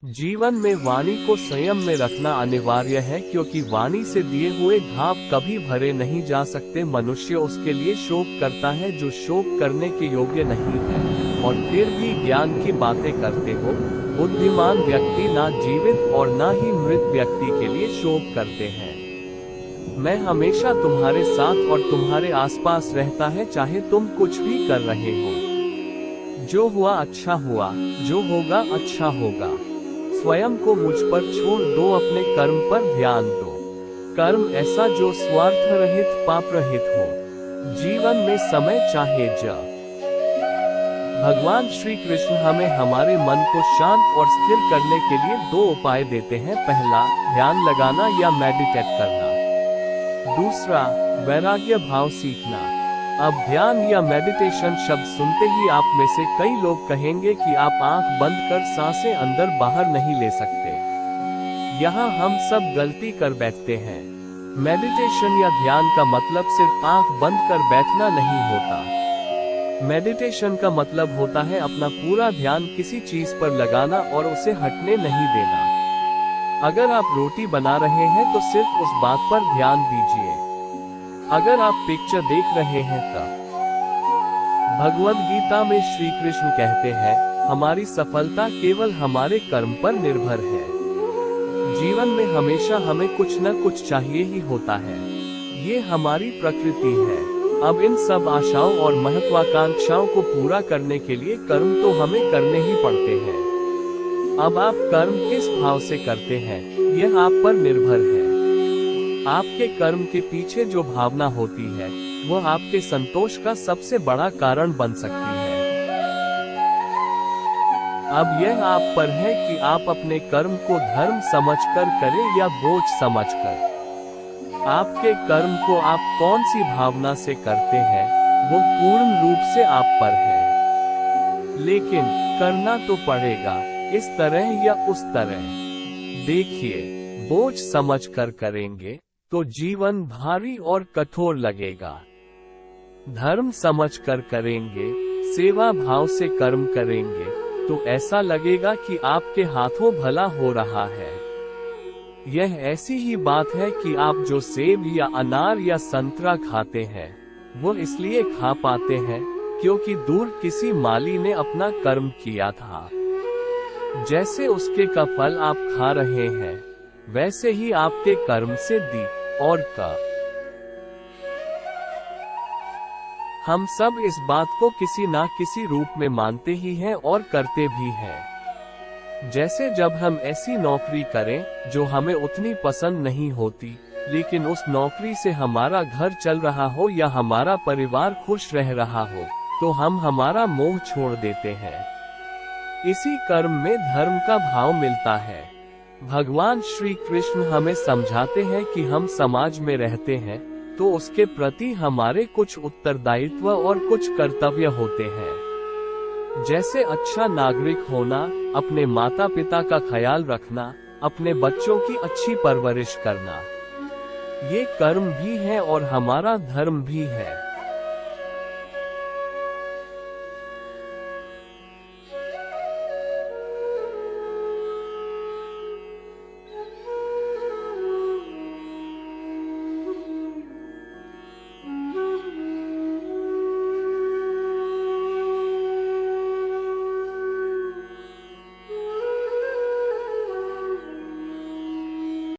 जीवन में वाणी को संयम में रखना अनिवार्य है, क्योंकि वाणी से दिए हुए घाव कभी भरे नहीं जा सकते। मनुष्य उसके लिए शोक करता है जो शोक करने के योग्य नहीं है, और फिर भी ज्ञान की बातें करते हो। बुद्धिमान व्यक्ति ना जीवित और ना ही मृत व्यक्ति के लिए शोक करते हैं। मैं हमेशा तुम्हारे साथ और तुम्हारे आसपास रहता है, चाहे तुम कुछ भी कर रहे हो। जो हुआ अच्छा हुआ, जो होगा अच्छा होगा। स्वयं को मुझ पर छोड़ दो, अपने कर्म पर ध्यान दो। कर्म ऐसा जो स्वार्थ रहित पाप रहित हो। जीवन में समय चाहे ज भगवान श्री कृष्ण हमें हमारे मन को शांत और स्थिर करने के लिए दो उपाय देते हैं। पहला, ध्यान लगाना या मेडिटेट करना। दूसरा, वैराग्य भाव सीखना। अब ध्यान या मेडिटेशन शब्द सुनते ही आप में से कई लोग कहेंगे कि आप आंख बंद कर सांसें अंदर बाहर नहीं ले सकते। यहाँ हम सब गलती कर बैठते हैं। मेडिटेशन या ध्यान का मतलब सिर्फ आंख बंद कर बैठना नहीं होता। मेडिटेशन का मतलब होता है अपना पूरा ध्यान किसी चीज पर लगाना और उसे हटने नहीं देना। अगर आप रोटी बना रहे हैं तो सिर्फ उस बात पर ध्यान दीजिए। अगर आप पिक्चर देख रहे हैं तब। भगवद गीता में श्री कृष्ण कहते हैं, हमारी सफलता केवल हमारे कर्म पर निर्भर है। जीवन में हमेशा हमें कुछ न कुछ चाहिए ही होता है। ये हमारी प्रकृति है। अब इन सब आशाओं और महत्वाकांक्षाओं को पूरा करने के लिए कर्म तो हमें करने ही पड़ते हैं। अब आप कर्म किस भाव से करते हैं, यह आप पर निर्भर है। आपके कर्म के पीछे जो भावना होती है, वह आपके संतोष का सबसे बड़ा कारण बन सकती है। अब यह आप पर है कि आप अपने कर्म को धर्म समझकर करें या बोझ समझकर। आपके कर्म को आप कौन सी भावना से करते हैं, वो पूर्ण रूप से आप पर है। लेकिन करना तो पड़ेगा, इस तरह या उस तरह। देखिए, बोझ समझकर करेंगे तो जीवन भारी और कठोर लगेगा। धर्म समझकर करेंगे, सेवा भाव से कर्म करेंगे, तो ऐसा लगेगा कि आपके हाथों भला हो रहा है। यह ऐसी ही बात है कि आप जो सेब या अनार या संतरा खाते हैं, वो इसलिए खा पाते हैं क्योंकि दूर किसी माली ने अपना कर्म किया था। जैसे उसके का फल आप खा रहे हैं, वैसे ही आपके कर्म से दी और का। हम सब इस बात को किसी ना किसी रूप में मानते ही हैं और करते भी हैं। जैसे जब हम ऐसी नौकरी करें जो हमें उतनी पसंद नहीं होती, लेकिन उस नौकरी से हमारा घर चल रहा हो या हमारा परिवार खुश रह रहा हो, तो हम हमारा मोह छोड़ देते हैं। इसी कर्म में धर्म का भाव मिलता है। भगवान श्री कृष्ण हमें समझाते हैं कि हम समाज में रहते हैं तो उसके प्रति हमारे कुछ उत्तरदायित्व और कुछ कर्तव्य होते हैं। जैसे अच्छा नागरिक होना, अपने माता पिता का ख्याल रखना, अपने बच्चों की अच्छी परवरिश करना। ये कर्म भी है और हमारा धर्म भी है।